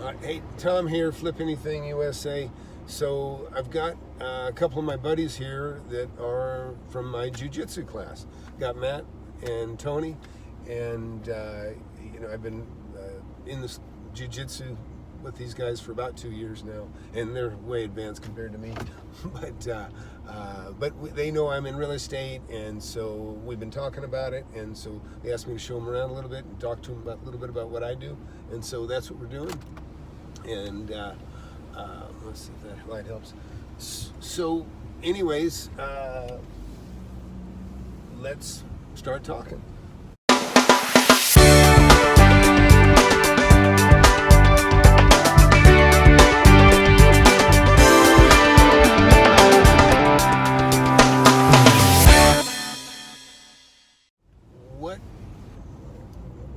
Hey, Tom here, FlipAnything USA. So I've got a couple of my buddies here that are from my jiu-jitsu class. Got Matt and Tony, and I've been in this jiu-jitsu with these guys for about 2 years now, and they're way advanced compared to me. But they know I'm in real estate, and so we've been talking about it, and so they asked me to show them around a little bit and talk to them a little bit about what I do, and so that's what we're doing. And let's see if that light helps. So anyways, let's start talking.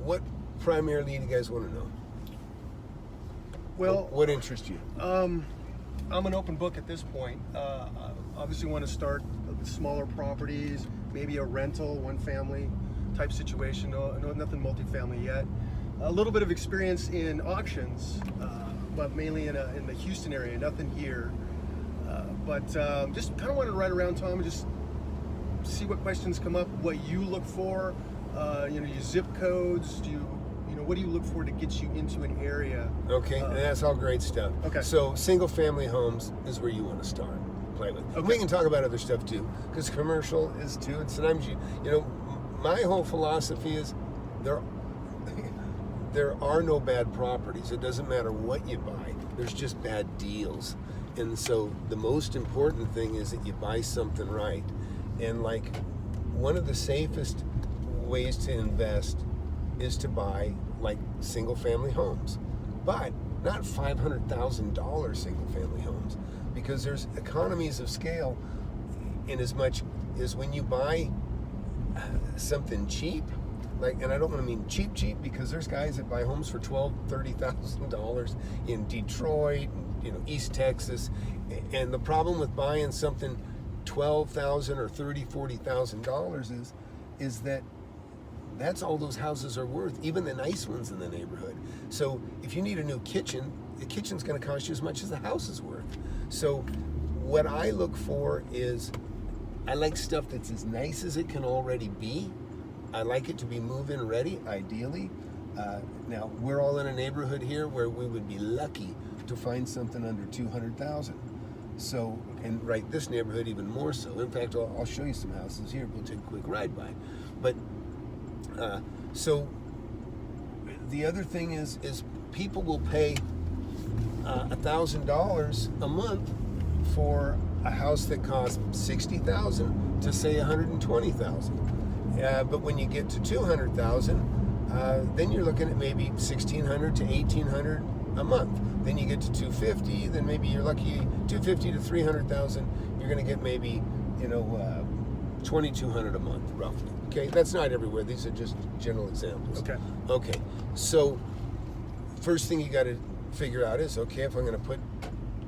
What primarily do you guys want to know? Well, what interests you? I'm an open book at this point. I obviously want to start with smaller properties, maybe a rental, one family type situation. No, nothing multifamily yet. A little bit of experience in auctions, but mainly in the Houston area, nothing here. Just kind of want to ride around, Tom, and just see what questions come up, what you look for. Your zip codes. What do you look for to get you into an area? Okay, and that's all great stuff. Okay. So single family homes is where you want to start, play with. Okay. We can talk about other stuff too, because commercial is too. And sometimes my whole philosophy is there are no bad properties. It doesn't matter what you buy. There's just bad deals. And so the most important thing is that you buy something right. And like one of the safest ways to invest is to buy like single family homes, but not $500,000 single family homes, because there's economies of scale in as much as when you buy something cheap, and I don't want to mean cheap because there's guys that buy homes for $12,000-$30,000 in Detroit, East Texas, and the problem with buying something $12,000 or $30,000-$40,000 is that that's all those houses are worth, even the nice ones in the neighborhood. So if you need a new kitchen, the kitchen's going to cost you as much as the house is worth. So what I look for is, I like stuff that's as nice as it can already be. I like it to be move-in ready, ideally. Now, we're all in a neighborhood here where we would be lucky to find something under $200,000. So, and right, this neighborhood even more so. In fact, I'll show you some houses here. We'll take a quick ride by. But so the other thing is people will pay $1,000 a month for a house that costs $60,000 to say $120,000. But when you get to $200,000, then you're looking at maybe $1,600 to $1,800 a month. Then you get to $250,000, then maybe you're lucky $250,000 to $300,000. You're going to get maybe $2,200 a month, roughly. Okay, that's not everywhere. These are just general examples. Okay. So first thing you got to figure out is, okay, if I'm going to put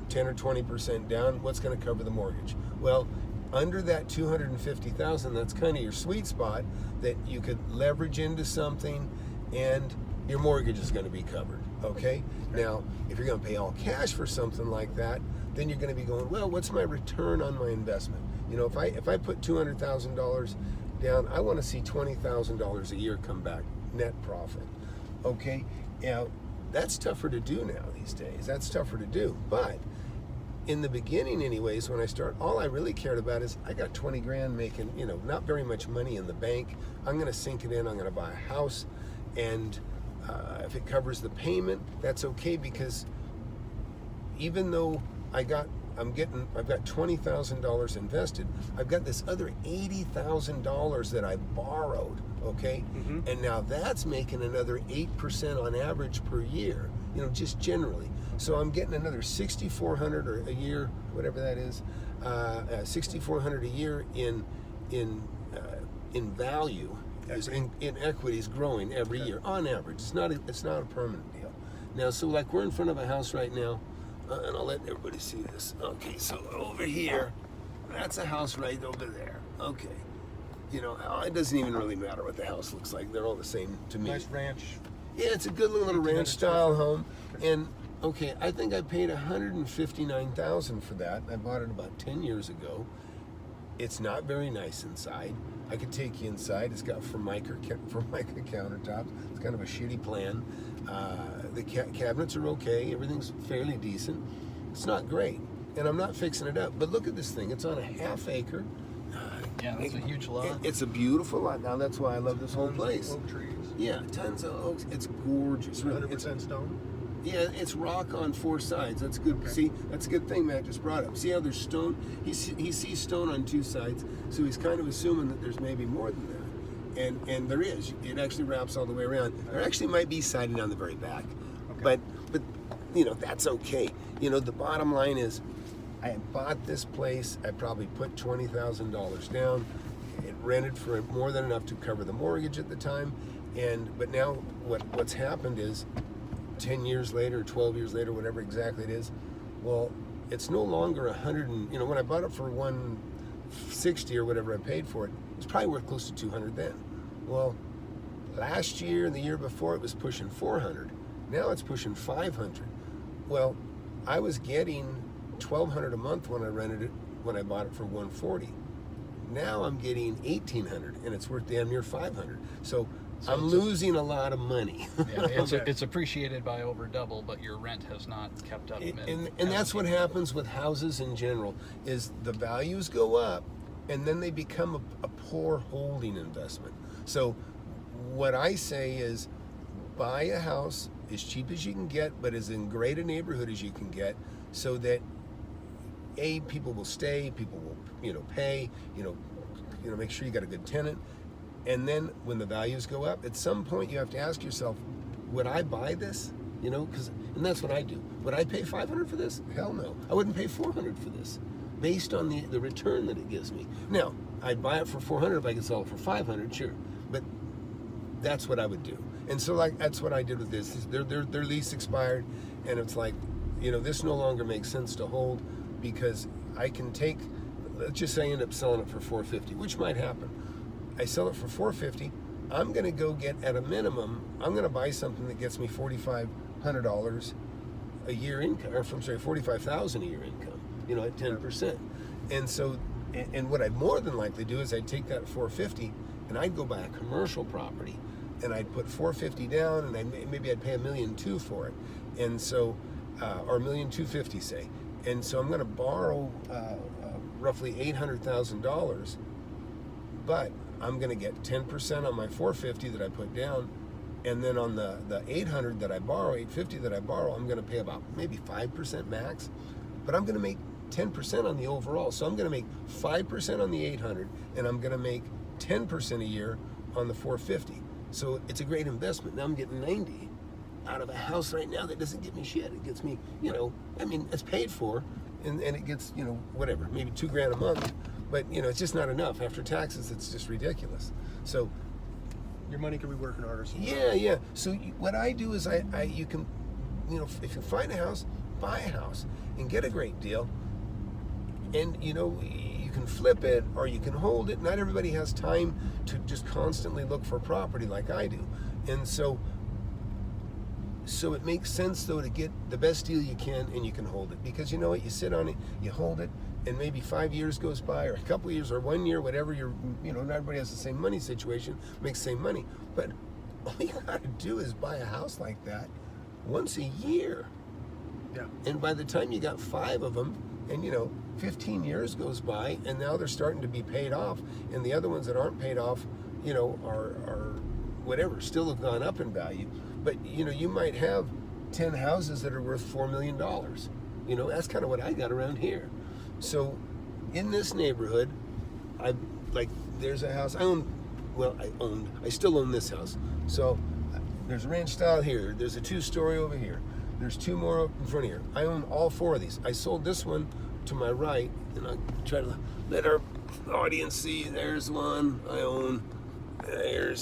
10 or 20% down, what's going to cover the mortgage? Well, under that $250,000, that's kind of your sweet spot that you could leverage into something, and your mortgage is going to be covered. Okay. Now, if you're going to pay all cash for something like that, then you're going to be going, well, what's my return on my investment? If I put $200,000 down, I want to see $20,000 a year come back, net profit. Okay, now that's tougher to do now these days. That's tougher to do. But in the beginning, anyways, when I start, all I really cared about is I got 20 grand making, not very much money in the bank. I'm going to sink it in. I'm going to buy a house, and if it covers the payment, that's okay, because even though I've got $20,000 invested, I've got this other $80,000 that I borrowed, okay? Mm-hmm. And now that's making another 8% on average per year, just generally. So I'm getting another $6,400 or a year, whatever that is, $6,400 a year in value, in equities growing every year on average. It's not a permanent deal. Now, so like we're in front of a house right now. And I'll let everybody see this. Okay, so over here, that's a house right over there. Okay. It doesn't even really matter what the house looks like. They're all the same to me. Nice ranch. Yeah, it's a good little ranch style home. And Okay, I think I paid $159,000 for that. I bought it about 10 years ago. It's not very nice inside. I could take you inside. It's got Formica countertops. It's kind of a shitty plan. The cabinets are okay. Everything's fairly decent. It's not great, and I'm not fixing it up. But look at this thing. It's on a half acre. Yeah, that's a huge lot. It's a beautiful lot. Now that's why I love this whole place. Oak trees. Yeah, tons of oaks. It's gorgeous. 100% stone. Yeah, it's rock on 4 sides. That's good. Okay. See, that's a good thing Matt just brought up. See how there's stone? He sees stone on 2 sides, so he's kind of assuming that there's maybe more than that. And there is. It actually wraps all the way around. There actually might be siding on the very back. Okay. But you know, that's okay. You know, the bottom line is I bought this place. I probably put $20,000 down. It rented for more than enough to cover the mortgage at the time. But now what's happened is 10 years later, 12 years later, whatever exactly it is, well, it's no longer 100 and, you know, when I bought it for 160 or whatever I paid for it, it's probably worth close to 200 then. Well, last year and the year before it was pushing 400. Now it's pushing 500. Well, I was getting $1,200 a month when I rented it, when I bought it for 140. Now I'm getting $1,800 and it's worth damn near 500. So I'm losing a lot of money. Yeah, it's appreciated by over double, but your rent has not kept up. And that's what happens with houses in general, is the values go up and then they become a poor holding investment. So what I say is buy a house as cheap as you can get, but as in great a neighborhood as you can get, so that people will stay, people will, you know, pay, you know, make sure you got a good tenant. And then when the values go up, at some point you have to ask yourself, would I buy this? You know, and that's what I do. Would I pay $500 for this? Hell no. I wouldn't pay $400 for this, based on the return that it gives me. Now, I'd buy it for $400 if I could sell it for $500, sure. But that's what I would do. And so, like, that's what I did with this. Their lease expired, and it's like, you know, this no longer makes sense to hold, because I can take, let's just say I end up selling it for $450, which might happen. I sell it for $450. I'm going to go get, at a minimum, I'm going to buy something that gets me $4,500 a year income, or I'm sorry, $45,000 a year income, you know, at 10%. And so, and what I'd more than likely do is I'd take that $450 and I'd go buy a commercial property, and I'd put $450 down, and maybe I'd pay $1.2 million for it, and so, or $1,250,000 say. And so I'm going to borrow roughly $800,000, but I'm going to get 10% on my $450 that I put down, and then on the $800 that I borrow, $850 that I borrow, I'm going to pay about maybe 5% max, but I'm going to make 10% on the overall. So I'm going to make 5% on the $800, and I'm going to make 10% a year on the $450. So it's a great investment. Now I'm getting $90 out of a house right now that doesn't get me shit. It gets me, you know, I mean, it's paid for, and it gets, you know, whatever, maybe $2,000 a month. But, you know, it's just not enough. After taxes, it's just ridiculous. So your money could be working harder. Yeah. So what I do is you can, you know, if you find a house, buy a house and get a great deal. And, you know, you can flip it or you can hold it. Not everybody has time to just constantly look for property like I do. And so it makes sense, though, to get the best deal you can, and you can hold it. Because you know what? You sit on it, you hold it, and maybe 5 years goes by, or a couple of years, or 1 year, whatever. You know, not everybody has the same money situation, makes the same money. But all you got to do is buy a house like that once a year. Yeah. And by the time you got 5 of them, and, you know, 15 years goes by, and now they're starting to be paid off, and the other ones that aren't paid off, you know, are whatever, still have gone up in value. But, you know, you might have 10 houses that are worth $4 million. You know, that's kind of what I got around here. So in this neighborhood, there's a house I still own this house. So there's a ranch style here. There's a 2-story over here. There's 2 more up in front of here. I own all 4 of these. I sold this one to my right, and I try to let our audience see. There's one I own. I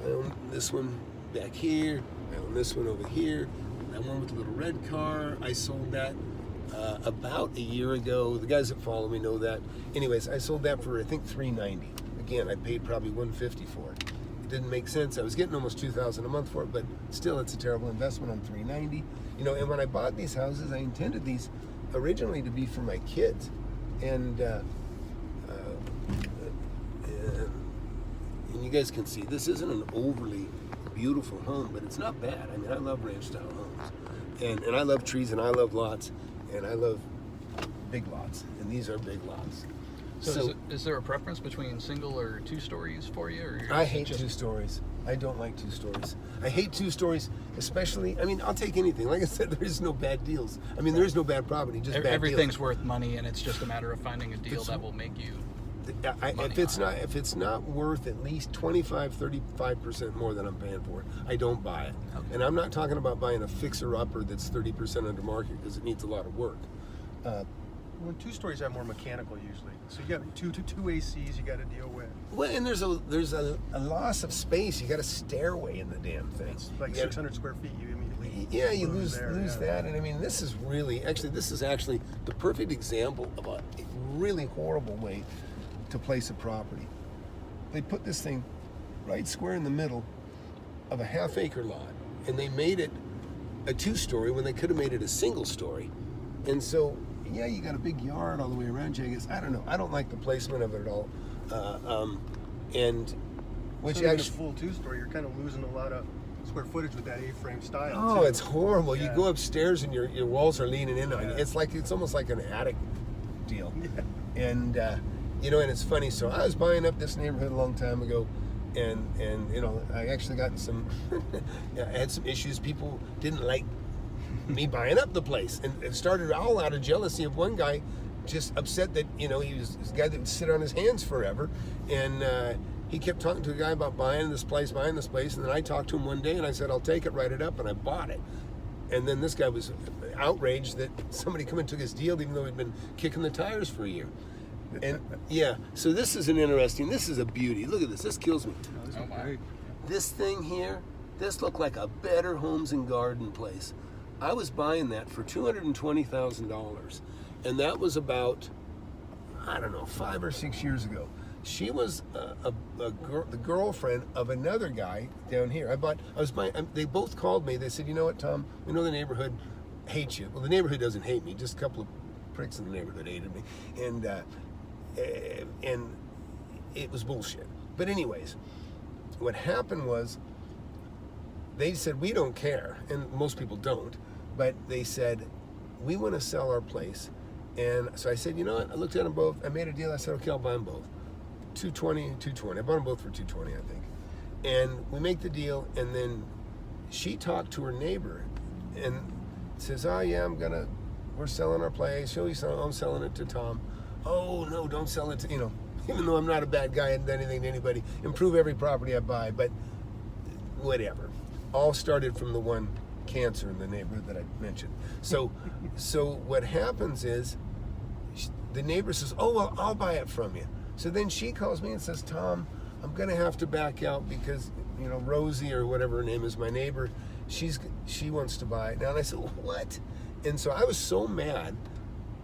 own this one back here. I own this one over here. That one with the little red car, I sold that about a year ago. The guys that follow me know that. Anyways, I sold that for, I think, $390. Again, I paid probably $150 for it. didn't make sense. I was getting almost $2,000 a month for it, but still, it's a terrible investment on $390. You know, and when I bought these houses, I intended these originally to be for my kids, and you guys can see this isn't an overly beautiful home, but it's not bad. I mean, I love ranch style homes, and I love trees, and I love lots, and I love big lots, and these are big lots. So is there a preference between single or 2 stories for you? Or I hate 2 stories. I don't like 2 stories. I hate 2 stories, especially. I mean, I'll take anything. Like I said, there is no bad deals. I mean, there is no bad property, just bad everything's deals. worth money, and it's just a matter of finding a deal that will make you. If it's not worth at least 25-35% more than I'm paying for it, I don't buy it. Okay. And I'm not talking about buying a fixer-upper that's 30% under market because it needs a lot of work. Well, 2 stories are more mechanical usually. So you got two ACs you got to deal with. Well, and there's a loss of space. You got a stairway in the damn thing. It's like You got- 600 square feet. You immediately you lose there, that. And I mean, this is actually the perfect example of a really horrible way to place a property. They put this thing right square in the middle of a half-acre lot, and they made it a 2-story when they could have made it a single story. And so, yeah, you got a big yard all the way around you. I guess I don't know. I don't like the placement of it at all. And which so even actually, a full 2-story, you're kind of losing a lot of square footage with that A-frame style. oh, too. it's horrible. Yeah. You go upstairs and your walls are leaning in on you. Yeah. It's almost like an attic deal. Yeah. And you know, and it's funny. So I was buying up this neighborhood a long time ago, and you know, I actually got some. I had some issues. People didn't like me buying up the place, and it started all out of jealousy of one guy, just upset that, you know, he was this guy that would sit on his hands forever, and he kept talking to a guy about buying this place, and then I talked to him one day, and I said, I'll take it, write it up, and I bought it. And then this guy was outraged that somebody come and took his deal, even though he'd been kicking the tires for a year. And yeah, so this is this is a beauty. Look at this. This kills me. Oh my. This thing here, this looked like a Better Homes and Garden place. I was buying that for $220,000, and that was about, I don't know, 5 or 6 years ago. She was the girlfriend of another guy down here. They both called me. They said, you know what, Tom, we know the neighborhood hates you. Well, the neighborhood doesn't hate me. Just a couple of pricks in the neighborhood hated me. And it was bullshit. But anyways, what happened was they said, we don't care. And most people don't. But they said, we want to sell our place. And so I said, you know what? I looked at them both. I made a deal. I said, okay, I'll buy them both. 220 and 220. I bought them both for 220, I think. And we make the deal, and then she talked to her neighbor and says, oh yeah, we're selling our place. I'm selling it to Tom. Oh no, don't sell it to, you know, even though I'm not a bad guy, I haven't done anything to anybody, improve every property I buy, but whatever. All started from the one cancer in the neighborhood that I mentioned. So what happens is the neighbor says, oh, well, I'll buy it from you. So then she calls me and says, Tom, I'm going to have to back out because, you know, Rosie or whatever her name is, my neighbor, she wants to buy it now. And I said, what? And so I was so mad,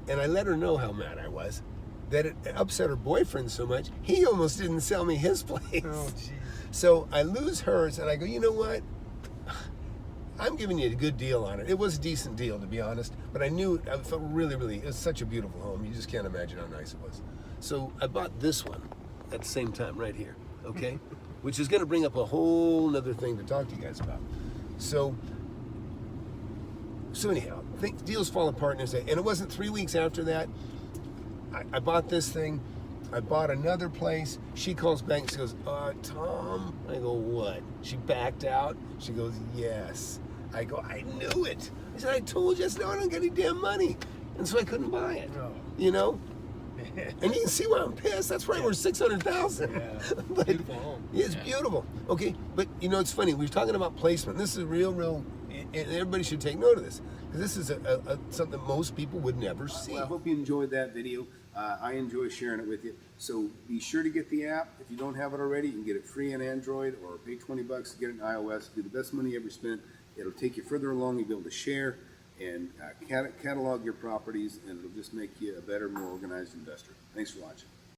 and I let her know how mad I was, that it upset her boyfriend so much, he almost didn't sell me his place. Oh, geez. So I lose hers, and I go, you know what? I'm giving you a good deal on it. It was a decent deal, to be honest, but I felt really, it was such a beautiful home. You just can't imagine how nice it was. So I bought this one at the same time right here, okay? Which is going to bring up a whole nother thing to talk to you guys about. So anyhow, deals fall apart, and it wasn't 3 weeks after that. I bought this thing. I bought another place. She calls back and she goes, Tom. I go, what? She backed out. She goes, yes. I go, I knew it. I said, I told you. I said, no, I don't get any damn money. And so I couldn't buy it. No. You know? And you can see why I'm pissed. That's right, we're $600,000. Yeah. But Beautiful home. yeah, it's Yeah. beautiful. Okay, but you know, it's funny. We were talking about placement. This is real, and everybody should take note of this. Because this is something most people would never see. Well, I hope you enjoyed that video. I enjoy sharing it with you. So be sure to get the app. If you don't have it already, you can get it free on Android or pay $20 to get it in iOS. Do the best money you ever spent. It'll take you further along. You'll be able to share and catalog your properties, and it'll just make you a better, more organized investor. Thanks for watching.